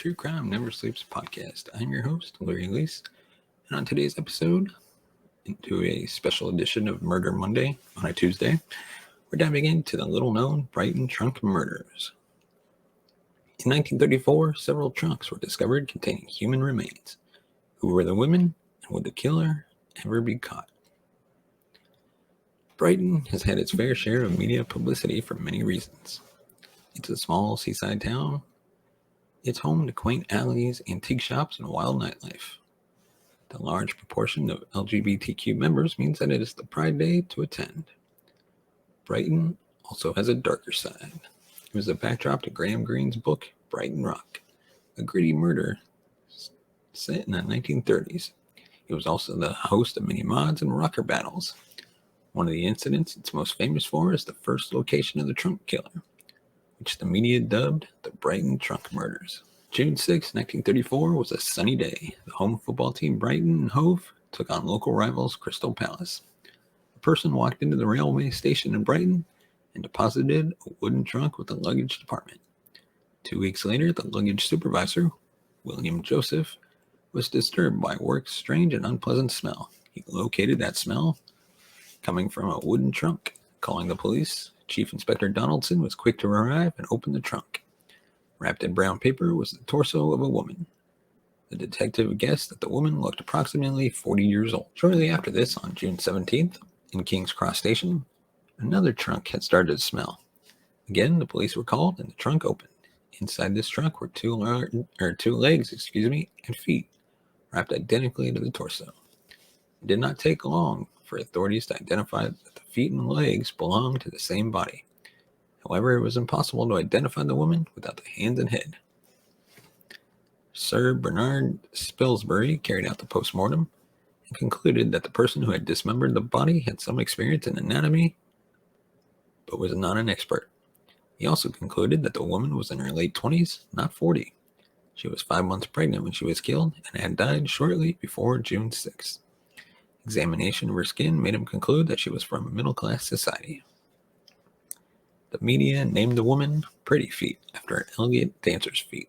True Crime Never Sleeps podcast. I'm your host, Larry Lease, and on today's episode, into a special edition of Murder Monday on a Tuesday, we're diving into the little-known Brighton Trunk Murders. In 1934, several trunks were discovered containing human remains. Who were the women, and would the killer ever be caught? Brighton has had its fair share of media publicity for many reasons. It's a small seaside town. It's home to quaint alleys, antique shops, and wild nightlife. The large proportion of LGBTQ members means that it is the pride day to attend. Brighton also has a darker side. It was the backdrop to Graham Greene's book, Brighton Rock, a gritty murder set in the 1930s. It was also the host of many mods and rocker battles. One of the incidents it's most famous for is the first location of the trunk killer, which the media dubbed the Brighton Trunk Murders. June 6, 1934 was a sunny day. The home football team Brighton and Hove took on local rivals Crystal Palace. A person walked into the railway station in Brighton and deposited a wooden trunk with the luggage department. 2 weeks later, the luggage supervisor, William Joseph, was disturbed by work's strange and unpleasant smell. He located that smell coming from a wooden trunk. Calling the police, Chief Inspector Donaldson was quick to arrive and open the trunk. Wrapped in brown paper was the torso of a woman. The detective guessed that the woman looked approximately 40 years old. Shortly after this, on June 17th, in King's Cross Station, another trunk had started to smell. Again, the police were called and the trunk opened. Inside this trunk were two legs and feet, wrapped identically to the torso. It did not take long for authorities to identify that the feet and legs belonged to the same body. However, it was impossible to identify the woman without the hands and head. Sir Bernard Spilsbury carried out the postmortem and concluded that the person who had dismembered the body had some experience in anatomy, but was not an expert. He also concluded that the woman was in her late 20s, not 40. She was 5 months pregnant when she was killed and had died shortly before June 6th. Examination of her skin made him conclude that she was from a middle-class society. The media named the woman Pretty Feet after an elegant dancer's feet.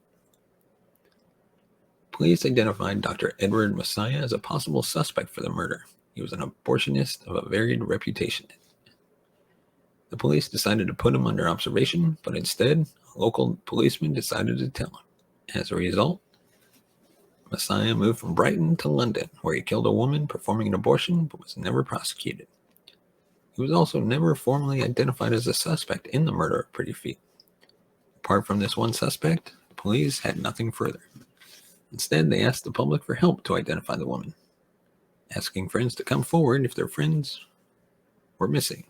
Police identified Dr. Edward Messiah as a possible suspect for the murder. He was an abortionist of a varied reputation. The police decided to put him under observation, but instead, a local policeman decided to tell him. As a result, Messiah moved from Brighton to London, where he killed a woman performing an abortion but was never prosecuted. He was also never formally identified as a suspect in the murder of Pretty Feet. Apart from this one suspect, the police had nothing further. Instead, they asked the public for help to identify the woman, asking friends to come forward if their friends were missing.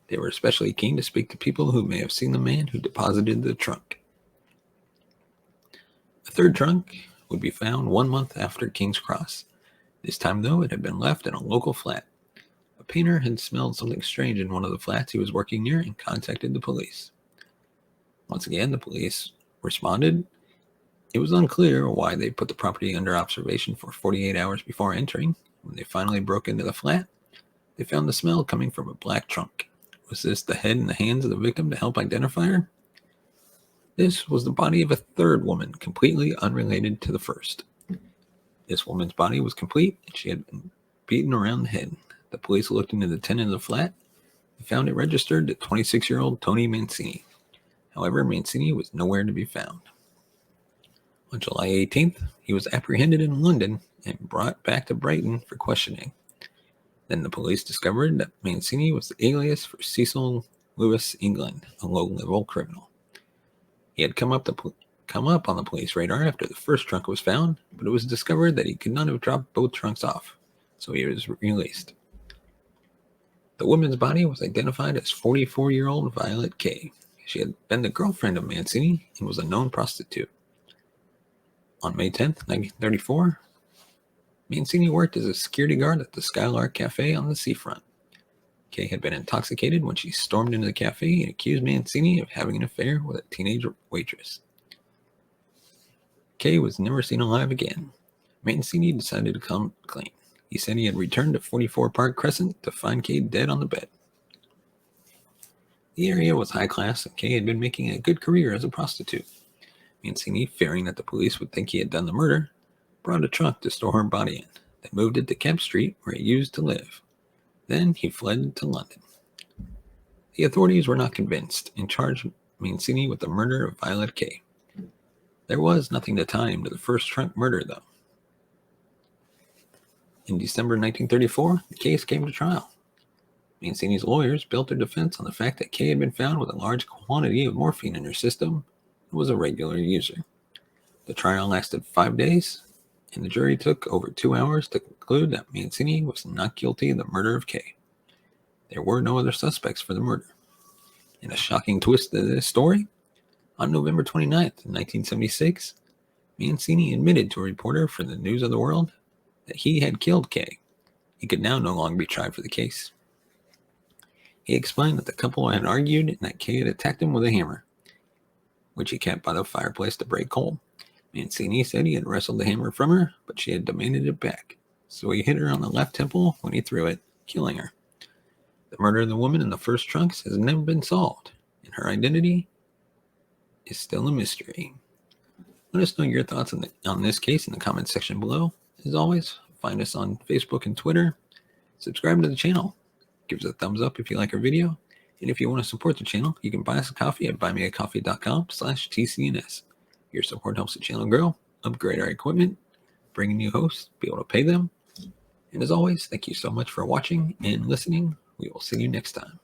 They were especially keen to speak to people who may have seen the man who deposited the trunk. A third trunk would be found 1 month after King's Cross. This time, though, it had been left in a local flat. A painter had smelled something strange in one of the flats he was working near and contacted the police. Once again, the police responded. It was unclear why they put the property under observation for 48 hours before entering. When they finally broke into the flat, they found the smell coming from a black trunk. Was this the head and the hands of the victim to help identify her? This was the body of a third woman, completely unrelated to the first. This woman's body was complete, and she had been beaten around the head. The police looked into the tenant of the flat and found it registered to 26-year-old Tony Mancini. However, Mancini was nowhere to be found. On July 18th, he was apprehended in London and brought back to Brighton for questioning. Then the police discovered that Mancini was the alias for Cecil Lewis England, a low-level criminal. He had come up on the police radar after the first trunk was found, but it was discovered that he could not have dropped both trunks off, so he was released. The woman's body was identified as 44-year-old Violet Kay. She had been the girlfriend of Mancini and was a known prostitute. On May 10th, 1934, Mancini worked as a security guard at the Skylark Cafe on the seafront. Kay had been intoxicated when she stormed into the cafe and accused Mancini of having an affair with a teenage waitress. Kay was never seen alive again. Mancini decided to come clean. He said he had returned to 44 Park Crescent to find Kay dead on the bed. The area was high class, and Kay had been making a good career as a prostitute. Mancini, fearing that the police would think he had done the murder, brought a trunk to store her body in, then moved it to Kemp Street, where he used to live. Then he fled to London. The authorities were not convinced and charged Mancini with the murder of Violet Kay. There was nothing to tie him to the first trunk murder, though. In December 1934, the case came to trial. Mancini's lawyers built their defense on the fact that Kay had been found with a large quantity of morphine in her system and was a regular user. The trial lasted 5 days, and the jury took over 2 hours to conclude that Mancini was not guilty of the murder of Kay. There were no other suspects for the murder. In a shocking twist to this story, on November 29th, 1976, Mancini admitted to a reporter for the News of the World that he had killed Kay. He could now no longer be tried for the case. He explained that the couple had argued and that Kay had attacked him with a hammer, which he kept by the fireplace to break cold. Mancini said he had wrestled the hammer from her, but she had demanded it back, so he hit her on the left temple when he threw it, killing her. The murder of the woman in the first trunks has never been solved, and her identity is still a mystery. Let us know your thoughts on this case in the comments section below. As always, find us on Facebook and Twitter. Subscribe to the channel. Give us a thumbs up if you like our video. And if you want to support the channel, you can buy us a coffee at buymeacoffee.com/TCNS. Your support helps the channel grow, upgrade our equipment, bring in new hosts, be able to pay them. And as always, thank you so much for watching and listening. We will see you next time.